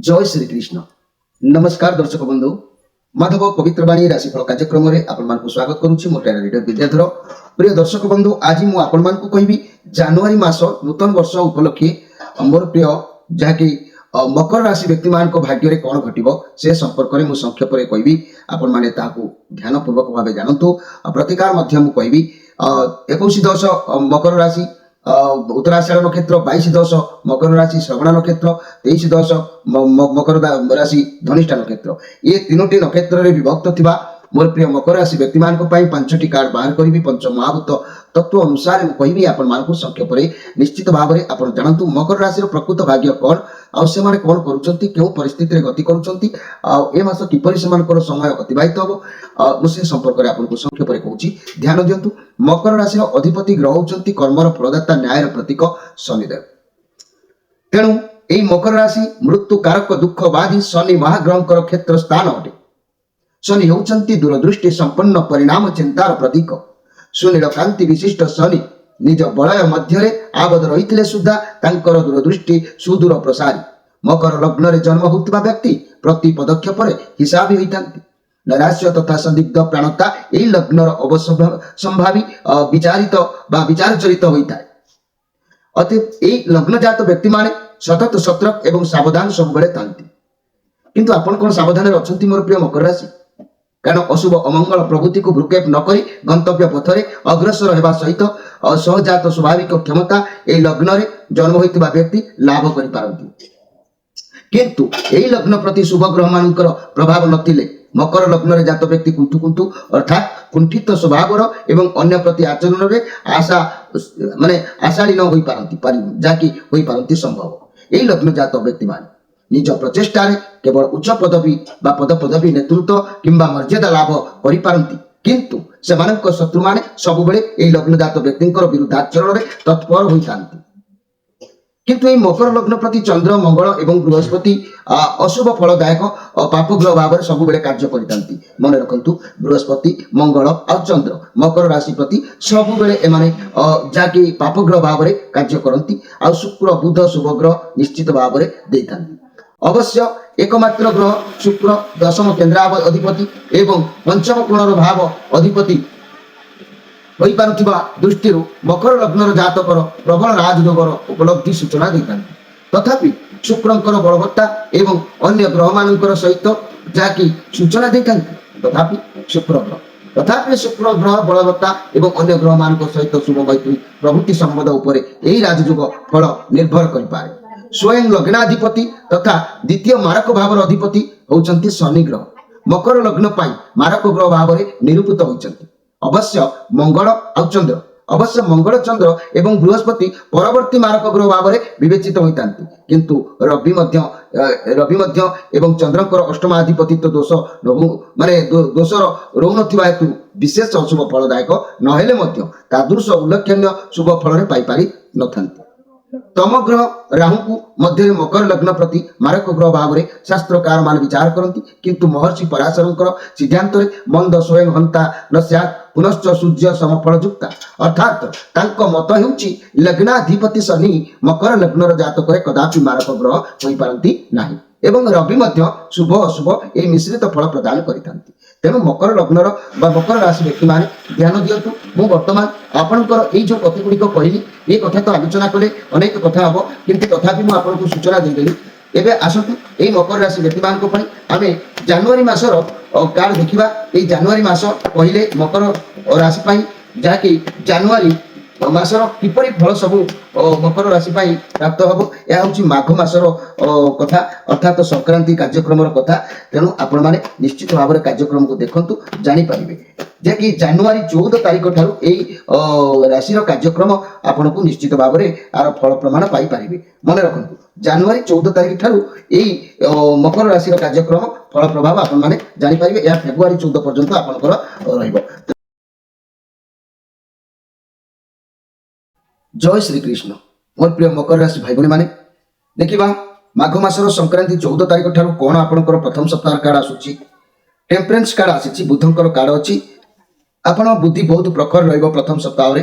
जय श्री कृष्ण। नमस्कार दर्शक बंधु, माधव पवित्रवाणी राशिफल कार्यक्रम में आपण स्वागत करुच्ची। मोटे रीडर विद्याधर। प्रिय दर्शक बंधु, आज मु आपण कहबी जनवरी मास नूतन वर्ष उपलक्षे मोर प्रिय जहाँकि मकर राशि व्यक्ति मान भाग्य कौन घटो से संपर्क में मुझे संक्षेप में कहबी। आपण मैंने ध्यान पूर्वक भाव जानतु। प्रतिकार कहबी 21 मकर राशि उत्तराषाढ़ नक्षत्र, 22 मकर राशि श्रवण नक्षत्र, 23 मकर राशि धनिष्ठा नक्षत्र। ये तीनोटी नक्षत्र में विभक्त थिबा मोर प्रिय मकर राशि व्यक्ति मान पांचटी कार्ड बाहर करी। पंच महाभूत तत्व अनुसार मुझे आपण मानक संक्षेप में निश्चित भाव में आप जानतु मकर राशि प्रकृत भाग्य कौन आउ से माने कौन करुचंती, केउ परिस्थिति रे गति करुचंती, ए मास किपरि सेमानकर समय अतिबाहित हो मुझे संपर्क में आपको संक्षेप में कहूँ। ध्यान दियंतु, मकर राशि अधिपति ग्रह होचंती कर्मर फलदाता न्यायर प्रतीक शनिदेव। तेणु एई मकर राशि मृत्यु कारक दुखवादी शनि महाग्रहंकर क्षेत्र स्थान अटे। शनि होचंती दूरदृष्टि संपन्न परिणाम चिंतार प्रतीक। सुनील कांति विशिष्ट शनि निज बलय मध्य आबद्ध रही सुधा तांकर दूरदृष्टि सुदूर प्रसारी। मकर लग्न रे जन्म होता व्यक्ति प्रति पदक्षेप हिसाबी होता। नैराश्य तथा संदिग्ध प्राणता यही लग्नर अवसंभावी विचारित विचार चरित होता है। अतएव यही लग्नजात व्यक्ति माने सतत सतर्क एवं सावधान सब बेले थांती। किंतु आपण कौन सावधान अच्छी मोर प्रिय मकर राशि? कारण अशुभ अमंगल प्रवृत्ति को भ्रुक्षेप नक गंतव्य पथरे अग्रसर होगा सहित सहजात स्वाभाविक क्षमता यही लग्न रे जन्म होता व्यक्ति लाभ करिपारंती। किंतु यही लग्न प्रति शुभ ग्रह मानकर प्रभाव नथिले मकर लग्न रे जात व्यक्ति कुंठु कुंठु अर्थात कुंठित स्वभावर एवं अन्य प्रति आचरण रे आशा माने आशाड़ी न होई पारंती जाकि होई पारंती संभव। यही लग्न जात व्यक्ति मान निज प्रचेष्टा केवल उच्च पदवी बा पद पदवी नेतृत्व किंबा मर्यादा लाभ करि पारंती। किंतु सेमानक शत्रु माने सब बेले एही लग्न जात व्यक्तिंकर विरुद्धाचरण रे तत्पर होई थांती। किंतु ये मकर लग्न प्रति चंद्र मंगल एवं बृहस्पति अशुभ फलदायक पाप ग्रह भाव में सब कार्य करती। मन रखु, बृहस्पति मंगल और चंद्र मकर राशि प्रति सब जहाँकि पाप ग्रह भाव में कार्य करती। आ शुक्र बुध शुभ ग्रह निश्चित भाव में देता। अवश्य एकमात्र ग्रह शुक्र दशम केन्द्र अधिपति एवं पंचम कोणर भाव अधिपति होई पारुथिबा दृष्टि मकर लग्नर जातकर प्रबल राजयोगर उपलब्धि सूचना देता। तथापि शुक्रंकर बलवत्ता एवं अन्य ग्रह मानकर सहित जहाँकि सूचना देता। तथापि शुक्र ग्रह बलवत्ता एवं अन्य ग्रह मान सहित शुभ मैत्री प्रभृति संबंध उपर यही राजयोग फल निर्भर करें। स्वयं लग्नाधिपति तथा द्वितीय मारक भावर अधिपति होचंती शनि ग्रह मकर लग्न पाई मारक ग्रह भाव में निरूपित होचंती। अवश्य मंगल और चंद्र मंगल चंद्र एवं बृहस्पति परवर्ती मारक ग्रह भाव में विवेचित होता। किंतु रवि मध्य एवं चंद्रकर अष्टमाधिपतित्व दोष माने दोषर रोन हेतु विशेष अशुभ फलदायक नहेले तादृश उल्लेखनीय शुभ फल पाई पारि नथांती। तम ग्रह राहु को मध्य मकर लग्न प्रति मारक ग्रह भाव में शास्त्रकार मान विचार करती। किंतु महर्षि पराशरंकर सिद्धांत मंद स्वयं हंता न स्यात् पुनश्च सूर्य समफल युक्ता। अर्थात तांको मत हेउची लग्नाधिपति शनि मकर लग्नर जातक कदापि मारक ग्रह होई पारंती नाही एवं रवि मध्य शुभ अशुभ ए मिश्रित फल प्रदान करितांती। तेणु मकर लग्नर बा मकर राशि व्यक्ति माने ध्यान दियंतु। मु वर्तमान आपनकर एई जो कथि गुडी को कहली ए कथा तो आलोचना कले अनेक कथा हबो, किंतु तथापि मु आपनको सूचना देदेली। एबे आसतु एई मकर राशि व्यक्ति मानक पई आमे जनवरी मासर कार्ड देखिबा। एई जनवरी मास पहिले मकर राशि पई जाकि जनवरी मासर किपरि फल सब मकर राशि पाई प्राप्त हम यह हूँ माघ मासर कथा अर्थात संक्रांति कार्यक्रम कथा। तेणु आपण मैंने निश्चित भाव में कार्यक्रम को देखु जानीपारे जे कि जनवरी 14 तारीख ठारू राशि कार्यक्रम आपन को निश्चित भाव में आर फल प्रमाण पाई पारे। मन रखु, जनवरी 14 तारीख ठारू मकर राशि कार्यक्रम फल प्रभाव आपण मैंने जानीपारे। यह फेब्रुआरी 14 पर्यंत आपंकर रहिबो। जय श्री कृष्ण। मोर प्रिय मकर राशि भाई भाई माने देखिबा माघ मासर संक्रांति 14 तारीख ठारू कौन आपनकर प्रथम सप्ताह कार्ड आसुची। टेम्परेंस कार्ड आसी बुधंकर कार्ड अच्छी। आपण बुद्धि बहुत प्रखर रहिबो प्रथम सप्ताह रे।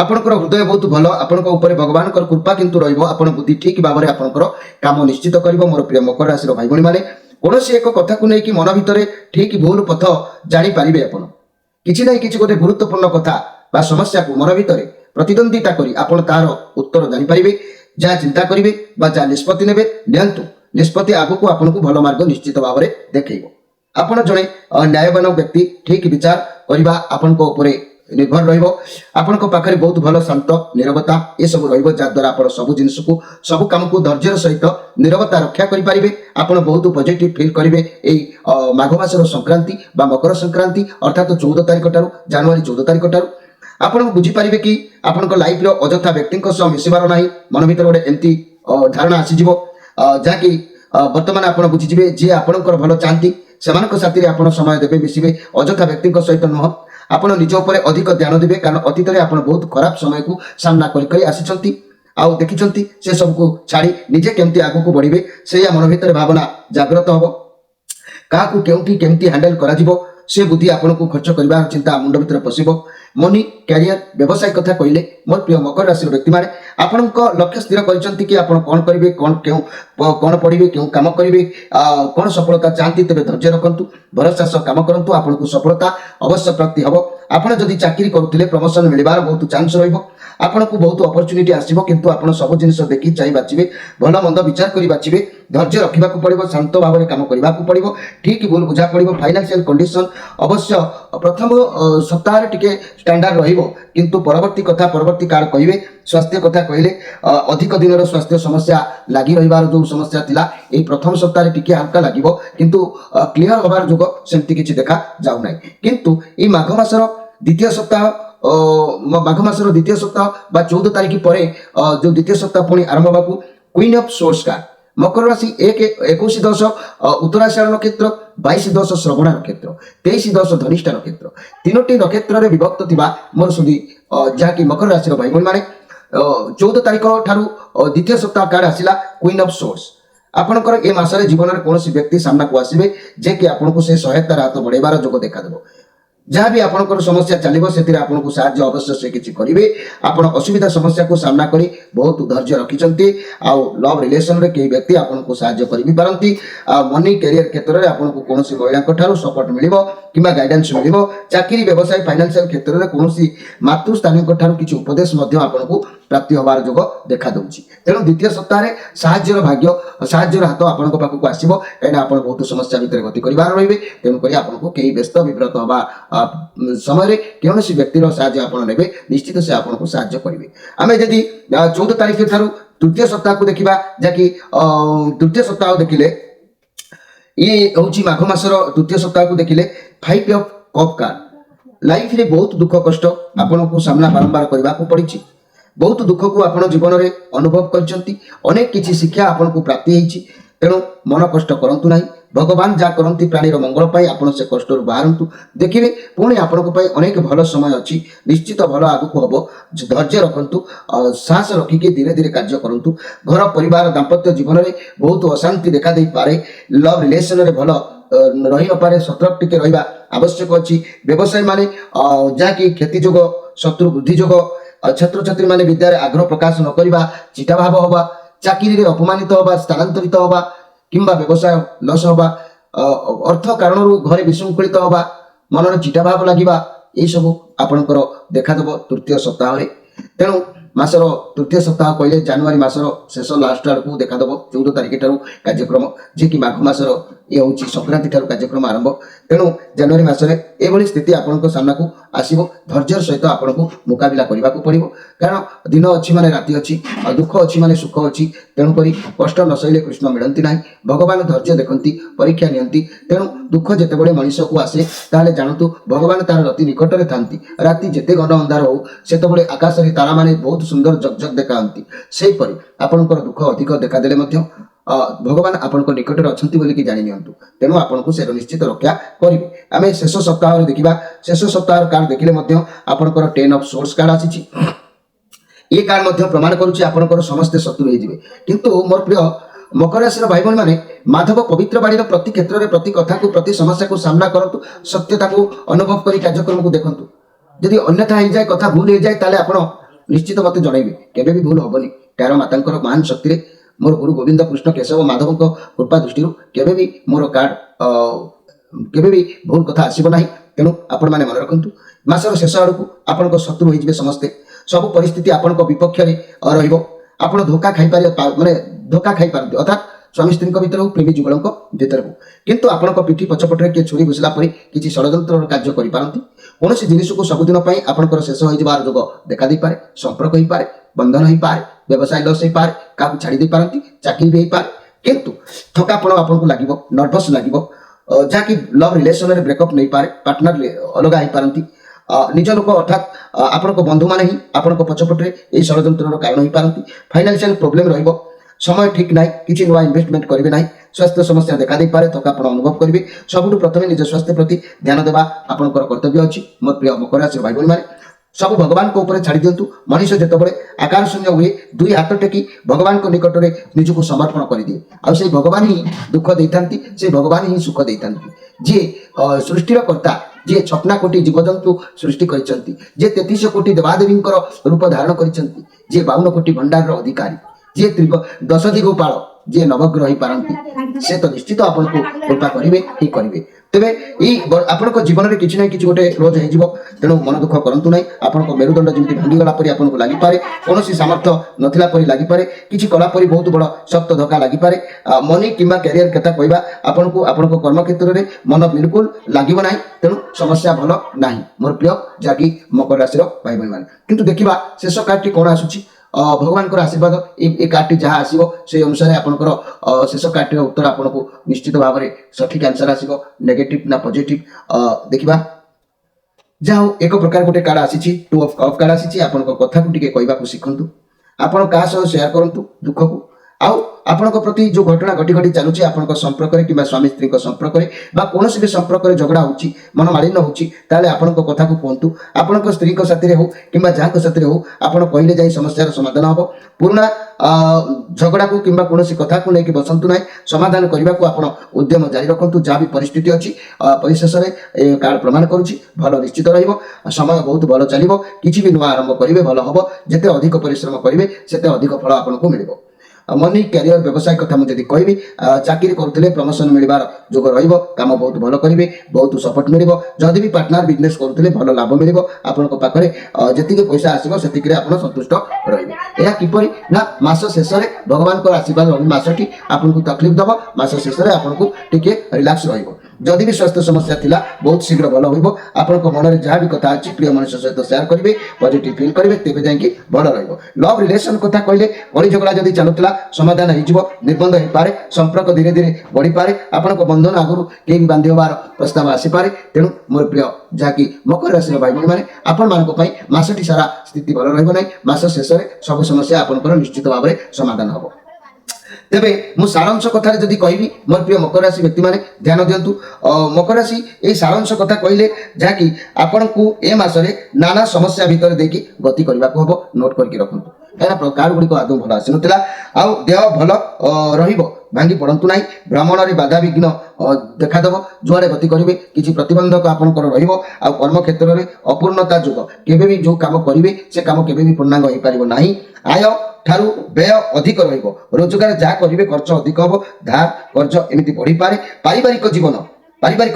ଆପଣଙ୍କର ହୃଦୟ ବହୁତ ଭଲ, ଆପଣଙ୍କ ଉପରେ ଭଗବାନଙ୍କର କୃପା କିନ୍ତୁ ରହିବ। ଆପଣ ବୁଦ୍ଧି ଠିକ ଭାବରେ ଆପଣଙ୍କର କାମ ନିଶ୍ଚିତ କରିବ। ମୋର ପ୍ରିୟ ମକର ରାଶିର ଭାଇ ଭଉଣୀମାନେ, କୌଣସି ଏକ କଥାକୁ ନେଇକି ମନ ଭିତରେ ଠିକ ଭୁଲ ପଥ ଜାଣିପାରିବେ। ଆପଣ କିଛି ନାହିଁ କିଛି ଗୋଟେ ଗୁରୁତ୍ୱପୂର୍ଣ୍ଣ କଥା ବା ସମସ୍ୟାକୁ ମନ ଭିତରେ ପ୍ରତିଦ୍ୱନ୍ଦିତା କରି ଆପଣ ତାହାର ଉତ୍ତର ଜାଣିପାରିବେ। ଯାହା ଚିନ୍ତା କରିବେ ବା ଯାହା ନିଷ୍ପତ୍ତି ନେବେ ନିଅନ୍ତୁ, ନିଷ୍ପତ୍ତି ଆଗକୁ ଆପଣଙ୍କୁ ଭଲ ମାର୍ଗ ନିଶ୍ଚିତ ଭାବରେ ଦେଖେଇବ। ଆପଣ ଜଣେ ନ୍ୟାୟବାନ ବ୍ୟକ୍ତି, ଠିକ ବିଚାର କରିବା ଆପଣଙ୍କ ଉପରେ ନିର୍ଭର ରହିବ। ଆପଣଙ୍କ ପାଖରେ ବହୁତ ଭଲ ଶାନ୍ତ ନିରବତା ଏସବୁ ରହିବ, ଯାହାଦ୍ୱାରା ଆପଣ ସବୁ ଜିନିଷକୁ ସବୁ କାମକୁ ଧୈର୍ଯ୍ୟର ସହିତ ନିରବତା ରକ୍ଷା କରିପାରିବେ। ଆପଣ ବହୁତ ପଜିଟିଭ ଫିଲ୍ କରିବେ ଏଇ ମାଘ ମାସର ସଂକ୍ରାନ୍ତି ବା ମକର ସଂକ୍ରାନ୍ତି ଅର୍ଥାତ୍ 14 ତାରିଖ ଠାରୁ, ଜାନୁଆରୀ 14 ତାରିଖ ଠାରୁ ଆପଣ ବୁଝିପାରିବେ କି ଆପଣଙ୍କ ଲାଇଫର ଅଯଥା ବ୍ୟକ୍ତିଙ୍କ ସହ ମିଶିବାର ନାହିଁ। ମନ ଭିତରେ ଗୋଟେ ଏମିତି ଧାରଣା ଆସିଯିବ ଯାହାକି ବର୍ତ୍ତମାନ ଆପଣ ବୁଝିଯିବେ ଯିଏ ଆପଣଙ୍କର ଭଲ ଚାହାନ୍ତି ସେମାନଙ୍କ ସାଥିରେ ଆପଣ ସମୟ ଦେବେ, ମିଶିବେ, ଅଯଥା ବ୍ୟକ୍ତିଙ୍କ ସହିତ ନୁହଁ। ଆପଣ ନିଜ ଉପରେ ଅଧିକ ଧ୍ୟାନ ଦେବେ, କାରଣ ଅତୀତରେ ଆପଣ ବହୁତ ଖରାପ ସମୟକୁ ସାମ୍ନା କରି ଆସିଛନ୍ତି ଆଉ ଦେଖିଛନ୍ତି। ସେ ସବୁକୁ ଛାଡ଼ି ନିଜେ କେମିତି ଆଗକୁ ବଢ଼ିବେ ସେଇଆ ମନ ଭିତରେ ଭାବନା ଜାଗ୍ରତ ହେବ। କାହାକୁ କେଉଁଠି କେମିତି ହ୍ୟାଣ୍ଡେଲ କରାଯିବ ସେ ବୁଦ୍ଧି ଆପଣଙ୍କୁ ଖର୍ଚ୍ଚ କରିବାର ଚିନ୍ତା ମୁଣ୍ଡ ଭିତରେ ପଶିବ। ମନି, କ୍ୟାରିୟର, ବ୍ୟବସାୟ କଥା କହିଲେ ମୋର ପ୍ରିୟ ମକର ରାଶିର ବ୍ୟକ୍ତିମାନେ ଆପଣଙ୍କ ଲକ୍ଷ୍ୟ ସ୍ଥିର କରିଛନ୍ତି କି ଆପଣ କ'ଣ କରିବେ, କ'ଣ ପଢ଼ିବେ, କେଉଁ କାମ କରିବେ, କ'ଣ ସଫଳତା ଚାହାନ୍ତି, ତେବେ ଧୈର୍ଯ୍ୟ ରଖନ୍ତୁ, ଭରସା ସହ କାମ କରନ୍ତୁ, ଆପଣଙ୍କୁ ସଫଳତା ଅବଶ୍ୟ ପ୍ରାପ୍ତି ହେବ। ଆପଣ ଯଦି ଚାକିରି କରୁଥିଲେ ପ୍ରମୋସନ ମିଳିବାର ବହୁତ ଚାନ୍ସ ରହିବ। ଆପଣଙ୍କୁ ବହୁତ ଅପରଚ୍ୟୁନିଟି ଆସିବ, କିନ୍ତୁ ଆପଣ ସବୁ ଜିନିଷ ଦେଖି ଚାହିଁ ବାଛିବେ, ଭଲ ମନ୍ଦ ବିଚାର କରି ବାଛିବେ। ଧୈର୍ଯ୍ୟ ରଖିବାକୁ ପଡ଼ିବ, ଶାନ୍ତ ଭାବରେ କାମ କରିବାକୁ ପଡ଼ିବ, ଠିକ ଭୁଲ ବୁଝା ପଡ଼ିବ। ଫାଇନାନ୍ସିଆଲ କଣ୍ଡିସନ ଅବଶ୍ୟ ପ୍ରଥମ ସପ୍ତାହରେ ଟିକେ ଷ୍ଟାଣ୍ଡାର୍ଡ ରହିବ, କିନ୍ତୁ ପରବର୍ତ୍ତୀ କଥା ପରବର୍ତ୍ତୀ କାଳ କହିବେ। ସ୍ୱାସ୍ଥ୍ୟ କଥା କହିଲେ ଅଧିକ ଦିନର ସ୍ୱାସ୍ଥ୍ୟ ସମସ୍ୟା ଲାଗି ରହିବାର ଯେଉଁ ସମସ୍ୟା ଥିଲା ଏଇ ପ୍ରଥମ ସପ୍ତାହରେ ଟିକେ ହାଲକା ଲାଗିବ, କିନ୍ତୁ କ୍ଲିୟର ହେବାର ଯୋଗ ସେମିତି କିଛି ଦେଖା ଯାଉନାହିଁ। କିନ୍ତୁ ଏଇ ମାଘ ମାସର ଦ୍ୱିତୀୟ ସପ୍ତାହ ବା 14 ତାରିଖ ପରେ ଯେଉଁ ଦ୍ୱିତୀୟ ସପ୍ତାହ ପୁଣି ଆରମ୍ଭ ହେବାକୁ କୁଇନ୍ ଅଫ୍ ସୋର୍ସ କାର୍ଡ ମକର ରାଶି 21-10 ଉତ୍ତରାଷାଢ଼ ନକ୍ଷତ୍ର, 22-10 ଶ୍ରବଣ ନକ୍ଷତ୍ର, 23-10 ଧନିଷ୍ଠା ନକ୍ଷତ୍ର, ତିନୋଟି ନକ୍ଷତ୍ରରେ ବିଭକ୍ତ ଥିବା ମୋର ସୁଧୀ ଯାହାକି ମକର ରାଶିର ଭାଇ ଭଉଣୀମାନେ 14 ତାରିଖ ଠାରୁ ଦ୍ୱିତୀୟ ସପ୍ତାହ କାର୍ଡ ଆସିଲା କୁଇନ୍ ଅଫ୍ ସୋର୍ସ। ଆପଣଙ୍କର ଏ ମାସରେ ଜୀବନରେ କୌଣସି ବ୍ୟକ୍ତି ସାମ୍ନାକୁ ଆସିବେ ଯେ କି ଆପଣଙ୍କୁ ସେ ସହାୟତାର ହାତ ବଢ଼େଇବାର ଯୋଗ ଦେଖାଦେବ। ଯାହା ବି ଆପଣଙ୍କର ସମସ୍ୟା ଚାଲିବ ସେଥିରେ ଆପଣଙ୍କୁ ସାହାଯ୍ୟ ଅବଶ୍ୟ ସେ କିଛି କରିବେ। ଆପଣ ଅସୁବିଧା ସମସ୍ୟାକୁ ସାମ୍ନା କରି ବହୁତ ଧୈର୍ଯ୍ୟ ରଖିଛନ୍ତି। ଆଉ ଲଭ୍ ରିଲେସନରେ କେହି ବ୍ୟକ୍ତି ଆପଣଙ୍କୁ ସାହାଯ୍ୟ କରିବି ପାରନ୍ତି। ଆଉ ମନି କ୍ୟାରିୟର କ୍ଷେତ୍ରରେ ଆପଣଙ୍କୁ କୌଣସି ମହିଳାଙ୍କ ଠାରୁ ସପୋର୍ଟ ମିଳିବ କିମ୍ବା ଗାଇଡାନ୍ସ ମିଳିବ। ଚାକିରି, ବ୍ୟବସାୟ, ଫାଇନାନ୍ସିଆଲ କ୍ଷେତ୍ରରେ କୌଣସି ମାତୃସ୍ଥାନୀୟଙ୍କ ଠାରୁ କିଛି ଉପଦେଶ ମଧ୍ୟ ଆପଣଙ୍କୁ ପ୍ରାପ୍ତି ହେବାର ଯୋଗ ଦେଖାଦେଉଛି। ତେଣୁ ଦ୍ୱିତୀୟ ସପ୍ତାହରେ ସାହାଯ୍ୟର ହାତ ଆପଣଙ୍କ ପାଖକୁ ଆସିବ, କାହିଁକିନା ଆପଣ ବହୁତ ସମସ୍ୟା ଭିତରେ ଗତି କରିବାର ରହିବେ। ତେଣୁକରି ଆପଣଙ୍କୁ କେହି ବ୍ୟସ୍ତ ବିବ୍ରତ ହେବା ସମୟରେ କୌଣସି ବ୍ୟକ୍ତିର ସାହାଯ୍ୟ ଆପଣ ନେବେ, ନିଶ୍ଚିତ ସେ ଆପଣଙ୍କୁ ସାହାଯ୍ୟ କରିବେ। ଆମେ ଯଦି 14 ତାରିଖ ଠାରୁ ତୃତୀୟ ସପ୍ତାହକୁ ଦେଖିବା, ଯାହାକି ତୃତୀୟ ସପ୍ତାହ ଦେଖିଲେ ଇଏ ହେଉଛି ମାଘ ମାସର ତୃତୀୟ ସପ୍ତାହକୁ ଦେଖିଲେ 5 ଅଫ୍ କପ୍ କାର୍ଡ। ଲାଇଫରେ ବହୁତ ଦୁଃଖ କଷ୍ଟ ଆପଣଙ୍କୁ ସାମ୍ନା ବାରମ୍ବାର କରିବାକୁ ପଡ଼ିଛି। ବହୁତ ଦୁଃଖକୁ ଆପଣ ଜୀବନରେ ଅନୁଭବ କରିଛନ୍ତି, ଅନେକ କିଛି ଶିକ୍ଷା ଆପଣଙ୍କୁ ପ୍ରାପ୍ତି ହେଇଛି। ତେଣୁ ମନ କଷ୍ଟ କରନ୍ତୁ ନାହିଁ। ଭଗବାନ ଯାହା କରନ୍ତି ପ୍ରାଣୀର ମଙ୍ଗଳ ପାଇଁ, ଆପଣ ସେ କଷ୍ଟରୁ ବାହାରନ୍ତୁ, ଦେଖିବେ ପୁଣି ଆପଣଙ୍କ ପାଇଁ ଅନେକ ଭଲ ସମୟ ଅଛି। ନିଶ୍ଚିତ ଭଲ ଆଗକୁ ହେବ। ଧୈର୍ଯ୍ୟ ରଖନ୍ତୁ, ସାହସ ରଖିକି ଧୀରେ ଧୀରେ କାର୍ଯ୍ୟ କରନ୍ତୁ। ଘର ପରିବାର ଦାମ୍ପତ୍ୟ ଜୀବନରେ ବହୁତ ଅଶାନ୍ତି ଦେଖା ଦେଇପାରେ। ଲଭ୍ ରିଲେସନରେ ଭଲ ରହି ନପାରେ, ସତର୍କ ଟିକେ ରହିବା ଆବଶ୍ୟକ ଅଛି। ବ୍ୟବସାୟୀ ମାନେ ଯାହାକି କ୍ଷତି ଯୋଗ, ଶତ୍ରୁ ବୃଦ୍ଧି ଯୋଗ, ଛାତ୍ରଛାତ୍ରୀମାନେ ବିଦ୍ୟାରେ ଆଗ୍ରହ ପ୍ରକାଶ ନ କରିବା, ଚିତାଭାବ ହେବା, ଚାକିରିରେ ଅପମାନିତ ହେବା, ସ୍ଥାନାନ୍ତରିତ ହେବା କିମ୍ବା ବ୍ୟବସାୟ ଲସ୍ ହେବା, ଅର୍ଥ କାରଣରୁ ଘରେ ବିଶୃଙ୍ଖଳିତ ହେବା, ମନରେ ଚିତାଭାବ ଲାଗିବା, ଏହିସବୁ ଆପଣଙ୍କର ଦେଖାଦେବ ତୃତୀୟ ସପ୍ତାହରେ। ତେଣୁ ମାସର ତୃତୀୟ ସପ୍ତାହ କହିଲେ ଜାନୁଆରୀ ମାସର ଶେଷ ଲାଷ୍ଟ ଆଡ଼କୁ ଦେଖାଦେବ 14 ତାରିଖ ଠାରୁ କାର୍ଯ୍ୟକ୍ରମ, ଯିଏକି ମାଘ ମାସର ଇଏ ହେଉଛି ସଂକ୍ରାନ୍ତି ଠାରୁ କାର୍ଯ୍ୟକ୍ରମ ଆରମ୍ଭ। ତେଣୁ ଜାନୁଆରୀ ମାସରେ ଏଭଳି ସ୍ଥିତି ଆପଣଙ୍କ ସାମ୍ନାକୁ ଆସିବ। ଧୈର୍ଯ୍ୟର ସହିତ ଆପଣଙ୍କୁ ମୁକାବିଲା କରିବାକୁ ପଡ଼ିବ, କାରଣ ଦିନ ଅଛି ମାନେ ରାତି ଅଛି, ଆଉ ଦୁଃଖ ଅଛି ମାନେ ସୁଖ ଅଛି। ତେଣୁକରି କଷ୍ଟ ନ ସହିଲେ କୃଷ୍ଣ ମିଳନ୍ତି ନାହିଁ। ଭଗବାନ ଧୈର୍ଯ୍ୟ ଦେଖନ୍ତି, ପରୀକ୍ଷା ନିଅନ୍ତି। ତେଣୁ ଦୁଃଖ ଯେତେବେଳେ ମଣିଷକୁ ଆସେ ତାହେଲେ ଜାଣନ୍ତୁ ଭଗବାନ ତାର ଅତି ନିକଟରେ ଥାନ୍ତି। ରାତି ଯେତେ ଘନ ଅନ୍ଧାର ହଉ ସେତେବେଳେ ଆକାଶରେ ତାରାମାନେ ବହୁତ ସୁନ୍ଦର ଝକଝକ ଦେଖାନ୍ତି। ସେହିପରି ଆପଣଙ୍କର ଦୁଃଖ ଅଧିକ ଦେଖାଦେଲେ ମଧ୍ୟ ଭଗବାନ ଆପଣଙ୍କ ନିକଟରେ ଅଛନ୍ତି ବୋଲିକି ଜାଣି ନିଅନ୍ତୁ। ତେଣୁ ଆପଣଙ୍କୁ ସେ ନିଶ୍ଚିତ ରକ୍ଷା କରିବେ। ଆମେ ଶେଷ ସପ୍ତାହରେ ଦେଖିବା। ଶେଷ ସପ୍ତାହର କାର୍ଡ ଦେଖିଲେ ମଧ୍ୟ ଆପଣଙ୍କର 10 ଅଫ୍ ସୋର୍ସ କାର୍ଡ ଆସିଛି। ଏ କାର୍ଡ ମଧ୍ୟ ପ୍ରମାଣ କରୁଛି ଆପଣଙ୍କର ସମସ୍ତେ ଶତ୍ରୁ ହେଇଯିବେ। କିନ୍ତୁ ମୋର ପ୍ରିୟ ମକର ରାଶିର ଭାଇ ଭଉଣୀମାନେ, ମାଧବ ପବିତ୍ର ବାଣୀର ପ୍ରତି କ୍ଷେତ୍ରରେ ପ୍ରତି କଥାକୁ ପ୍ରତି ସମସ୍ୟାକୁ ସାମ୍ନା କରନ୍ତୁ, ସତ୍ୟତାକୁ ଅନୁଭବ କରି କାର୍ଯ୍ୟକ୍ରମକୁ ଦେଖନ୍ତୁ। ଯଦି ଅନ୍ୟଥା ହେଇଯାଏ, କଥା ଭୁଲ ହେଇଯାଏ, ତାହେଲେ ଆପଣ निश्चित मते जनइबे केबे भी भूल हबनी तार मातांकर महान शक्ति रे मोर गुरु गोविंद कृष्ण केशव माधव कृपा दृष्टि केबे भी मोर कार्ड केबे भी भूल कथा आसीबो नाही तेणु आपण माने मन रखंतु मासर शेष आड़क आपण शत्रु होइजिबे समस्ते सब परिस्थिति आपण विपक्ष रे रहिबो आपण धोखा खाई पारे माने धोखा खाई पारନ୍ତି अर्थात स्वामी स्त्री भितर हो प्रेमी जुगल भितर हो किंतु आपण पिठी पछपटे किए छुरी घुसला परी किसी षड्यंत्र कार्य करें कौन जिनिस को सबुदिन आपंकर शेष हो जोग देखा दे पारे संपर्क हो पारे बंधन हो पारे व्यवसाय लस हो पारे क्या छाड़ी दे पारती चाकरी भी हो पारे किंतु थकापण आपको लगे नर्भस लगे जहाँकि लव रिलेशन में ब्रेकअप नहीं पारे पार्टनर अलग हो पारती निज लोक अर्थात आपण बंधु मैंने ही आपण पछपटे यही षड्यंत्र कारण हो पारती फाइनान्शियल प्रोब्लेम रही समय ठीक ना किसी नुआ इन्वेस्टमेंट करेंगे ना स्वास्थ्य समस्या देखा दे पारे थकापण अनुभव करेंगे सबुठ प्रथम निज स्वास्थ्य प्रति ध्यान देवा आपंकर कर्तव्य अच्छी मोर प्रिय मकर राशि भाई भाई सब भगवान को ऊपर छाड़ी दिंतु मनीष जितेबाला आकार शून्य हुए दुई हाथ टेकी भगवान को निकट में निजक समर्पण कर दिए आ से भगवान ही दुख देती से भगवान ही सुख देती जी सृष्टिर कर्ता जी 56 कोटी जीवजंतु सृष्टि करछंती जे 33 कोटी देवादेवी रूप धारण करछंती जे 52 कोटी भंडार अधिकारी जे 10 दिगोपाल जे नवग्रह ही पारंती से तो निश्चित आपन को कृपा करिवे ही करिवे तेबे ई आपन को जीवन रे किछि नै किछि गोटे रोज हे जीवो तेनु मन दुख करंतु नै आपन को मेरुदंड जेमति भांगी गला परी आपन को लागि पारे कोनोसी सामर्थ्य नथिला परी लागि पारे किछि कला परी बहुत बड़ शक्त धक्का लागि पारे मनी किंबा कैरियर कथा कहबा आपन को कर्म क्षेत्र रे मन बिल्कुल लागिबो नै तेनु समस्या भलो नाही मोर प्रिय जाकी मकर राशि रो भाई भाई माने किंतु देखिबा शेष कार्डटी कोन आसुची भगवान आशीर्वाद ये कार्ड जहाँ आसो से अनुसार आपंकर शेष कार्ड उत्तर आपको निश्चित भाव में सठिक आंसर आसो नेगेटिव ना पॉजिटिव देखा जहाँ एक प्रकार गोटे कार्ड आसी 2 ऑफ कप कार्ड आसी कथा को कहवा शिखु आपड़ क्या शेयर करूँ दुख को आपण प्रति जो घटना घटी घटी चलुची आपण संपर्क कि स्वामी स्त्री संपर्क कौन भी संपर्क झगड़ा होची मन मालिन्य होची ताले आपण कथा को कहतु आपण स्त्री साथी हो कि जहाँ साथी हो आपण कहले जाई समस्यार समाधान हम पुराना झगड़ा को कि कौन कथा को लेकिन बसंतु ना समाधान करने को आपण उद्यम जारी रखु जहाँ भी परिस्थिति अच्छी परिशेष में कार्ड प्रमाण करुच्ची भल निश्चित रहिबो समय बहुत भल चलिबो किछि भी नुआ आरंभ करिवे भल हबो जेते अधिक परिश्रम करिवे सेते अधिक फल आपनको मिलिबो मनी कैरियर व्यवसाय कथा मुझे कहबी चाकरी करुले प्रमोशन मिलबार जोग रहिबो काम बहुत भल करिवे बहुत सपोर्ट मिलिबो जदि भी पार्टनर बिजनेस करुले भल लाभ मिलिबो आपनको पाखरे जतिके पैसा आसीबो सेतिके आपण संतुष्ट रहिबे एहा किपरि ना मास शेष रे भगवान को आशीर्वाद रही मासटी आपनको तकलीफ दबो मास शेष रे आपनको टिके रिलैक्स रहिबो जदि भी स्वास्थ्य समस्या थिला बहुत शीघ्र भल होइबो आपनको मन रे जहाँ भी कथा अछि प्रिय मनुष्य सहित शेयर करिवे पॉजिटिव फील करिवे तेबे जाई भल रहिबो लव रिलेशन कथा कहले कଳି झगड़ा जदि चालुतला समाधान हो निर्बंध हो पारे संपर्क धीरे धीरे बढ़ी पारे आपण बंधन आगु के बांधि होबार प्रस्ताव आसीपे तेणु मोर प्रिय जहाँकि मकर राशि भाई भाई मैंने आपण मान मासटी सारा स्थिति भल रही मास शेष में सब समस्या आपंकर निश्चित भाव में समाधान हम तेबे मु सारांश कथा जदि कहबी मोर प्रिय मकर राशि व्यक्ति माने ध्यान दियंतु मकर राशि ए सारांश कथा कहले जहाँकि आपण को ए मासरे नाना समस्या भितर देकी गति करबा को हबो नोट करके रखंतु एना कार्ड गुडी को आदौ भल आसी नथिला आ देह भल रहिबो भांगी पड़ंतु नाही भ्रमण रे बाधा विघ्न देखा देबो जुआरे गति करिवे किछि प्रतिबंधक आपनकर रहिबो आ कर्म क्षेत्र रे अपूर्णता जुग केबे भी जो काम करिवे से काम केबे भी पूर्णांग होई पारिबो नाही आय ठारू व्यय अधिक रहिबो रोजगार जा करिवे खर्च अधिक हबो धार कर्ज एमिति बढ़ी पारे पारिवारिक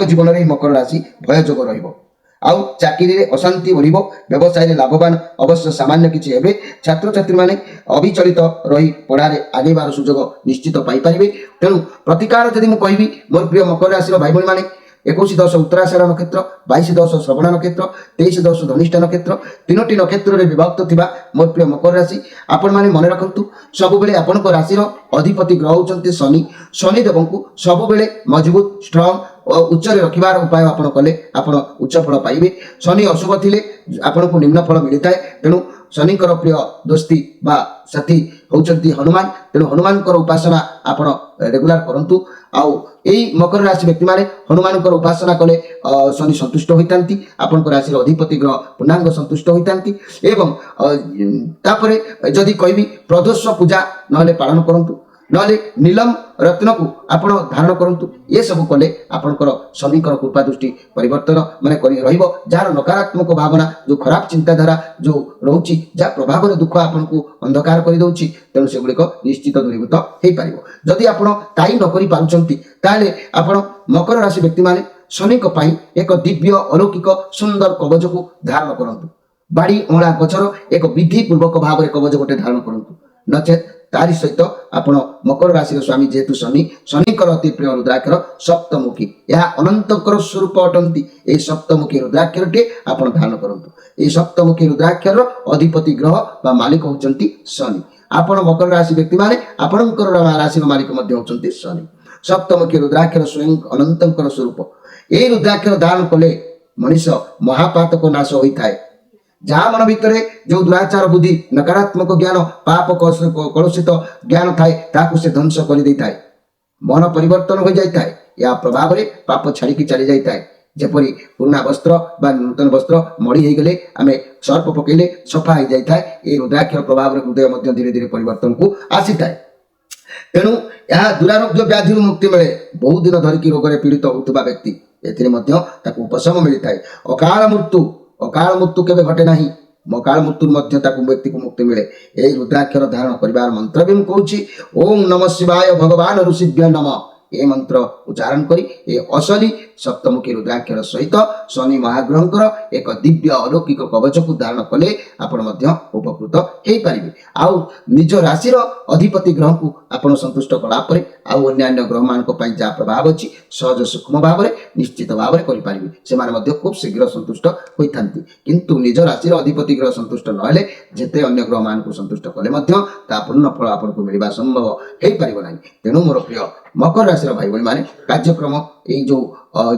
जीवन रे मकर राशि भय जोग रहिबो आउ चाकरी रे अशांति बढ़िबो व्यवसाय रे लाभवान अवश्य सामान्य किछि हेबे छात्र छात्री माने अविचलित रही पढ़ारे आगेबार सुजोग निश्चित पाई परिबे तेणु प्रतिकार जदि मु कहबी मोर प्रिय मकर राशि भाई भाई माने 21-10 उत्तराषाढ़ नक्षत्र 22-10 श्रवण नक्षत्र 23-10 धनिष्ठा नक्षत्र तीनोटी नक्षत्र रे विभक्त थिबा मोर प्रिय मकर राशि आपण माने मन रखंतु सब बेले आपण को राशि रो अधिपति ग्रह होचंती शनि देवंकु सब बेले मजबूत स्ट्रांग उच्च रखिबार उपाय आपण कले आपण उच्च फल पाइबे शनि अशुभ थिले आपण को निम्न फल मिलिताय तेणु शनिकर प्रिय दोस्ती बा साथी होचंती हनुमान तेणु हनुमान उपासना आपण रेगुलर करंतु आउ एई मकर राशि व्यक्ति माने हनुमान उपासना कले शनि संतुष्ट होइतांती आपण राशि अधिपति ग्रह पूर्णांग संतुष्ट होइतांती एवं तापरे जदि कहबी प्रदोष पूजा नहले पालन करंतु नहले नीलम रत्न को आपण धारण करंतु ये सब कले आपनकर शनिकर कृपा दृष्टि परिवर्तन माने करि रहिबो जार नकारात्मक भावना जो खराब चिंताधारा जो रहउची जा प्रभाव रे दुख आपन को अंधकार करि दउची तेनु से गुडी को निश्चित दूरीभूत हेई पारिबो जदि आपण ताई न करि पारुचंती ताले आपण मकर राशि व्यक्ति माने शनि को पाई एक दिव्य अलौकिक सुंदर कवच को धारण करंतु बाड़ी अणा गछर एक विधि पूर्वक भाव रे कवच गोटे धारण करंतु नचेत तारी सहित आपण मकर राशि स्वामी जेतु शनि शनिकर अति प्रिय रुद्राक्षर सप्तमुखी यह अनंतकर स्वरूप अटंती ए सप्तमुखी रुद्राक्षरटे आपण धारण करंतु ए सप्तमुखी रुद्राक्षर अधिपति ग्रह बा मालिक होचंती शनि आपण मकर राशि व्यक्ति माने आपणकर राशि मालिक मध्ये होचंती शनि सप्तमुखी रुद्राक्षर स्वयं अनंतकर स्वरूप ए रुद्राक्षर धारण कले मनुष्य महापातक नाश होइथाय जहाँ मन भितर जो दुराचार बुद्धि नकारात्मक ज्ञान पाप कलुषित ज्ञान थाए ताकू से ध्वंस कर दे थाए मन परिवर्तन हो जाए या प्रभाव रे पाप छाड़ी चली जाए जेपरी पुराना वस्त्र बा नूतन वस्त्र मड़ी हो गले आम सर्प पकेले सफा हो जाए ये रुद्राक्षर प्रभाव हृदय मध्य धीरे धीरे परिवर्तन को आसी थाए तेणु यह दुरारोग्य व्याधि मुक्ति मिले बहुत दिन धरिकी रोग पीड़ित होता व्यक्ति उपशम मिलता है अकाल मृत्यु केवे घटे नहीं अकाल मृत्यु व्यक्ति को मुक्ति मिले यही रुद्राक्षर धारण कर मंत्र भी मुझे ओम नमः शिवाय भगवान ऋषिभ्य नमः ये मंत्र उच्चारण करी ए असली सप्तमुखी रुद्राक्षर सहित शनि महाग्रहंकर एक दिव्य अलौकिक कवच को धारण कले आपण मध्य उपकृत हेई परिबे आउ निज राशिर अधिपति ग्रह को आपण संतुष्ट कला परे आउ अन्य ग्रह मान को पई जा प्रभाव अछि सहज सूक्ष्म भाव रे निश्चित भाव रे करि परिबे से माने मध्य खूब शीघ्र संतुष्ट होइथांती किंतु निज राशिर अधिपति ग्रह संतुष्ट नहले जेते अन्य ग्रह मान को संतुष्ट कले मध्य ता पूर्ण फल आपण को मिलिबा संभव हेई परिबो नाही तेनु मोर प्रिय मकर राशि भाई भाई माने कार्यक्रम ये जो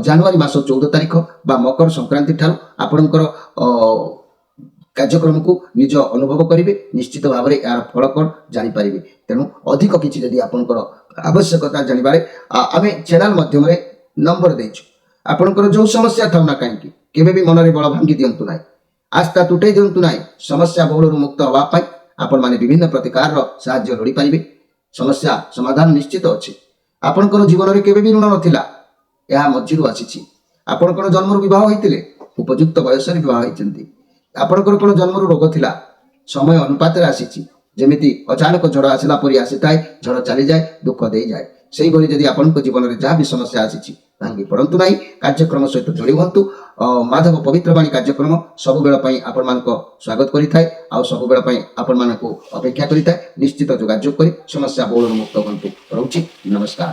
जनवरी मास 14 तारिख बा मकर संक्रांति ठारू आपणकर कार्यक्रम को निज अनुभव करेंगे निश्चित भाव में यार फल कौन जापर तेणु अधिक किसी जदि आपणकर आवश्यकता जानवे आम चैनल मध्यम नंबर देचु आपणकर जो समस्या था ना कहीं केवे भी मन में बल भांगी दिंतु ना आस्था तुटे दिंतु ना समस्या बहुल मुक्त हाँपाई आपण मैंने विभिन्न प्रकार साहाय्य लोड़ी पारे समस्या समाधान निश्चित अच्छे आपणकर जीवन में केवे भी ऋण नथिला यह मझी आसी आपणकर जन्म बह होते उपयुक्त बयस बह होती आपणकर कौन जन्म रोग थिला समय अनुपात आसी जमीती अचानक झड़ आसला परी आसी थाए झड़ चली जाए दुख दे जाए से भली जदि आपण जीवन में जहाँ भी समस्या आसी भांगी पड़तु ना कार्यक्रम सहित जोड़ी हूँ माधव पवित्रवाणी कार्यक्रम सब बेल आपण मान स्वागत करें आउ सब बेल आपण मान अपेक्षा करें निश्चित जोगाजोग कर समस्या बहुल मुक्त हूँ रोची नमस्कार।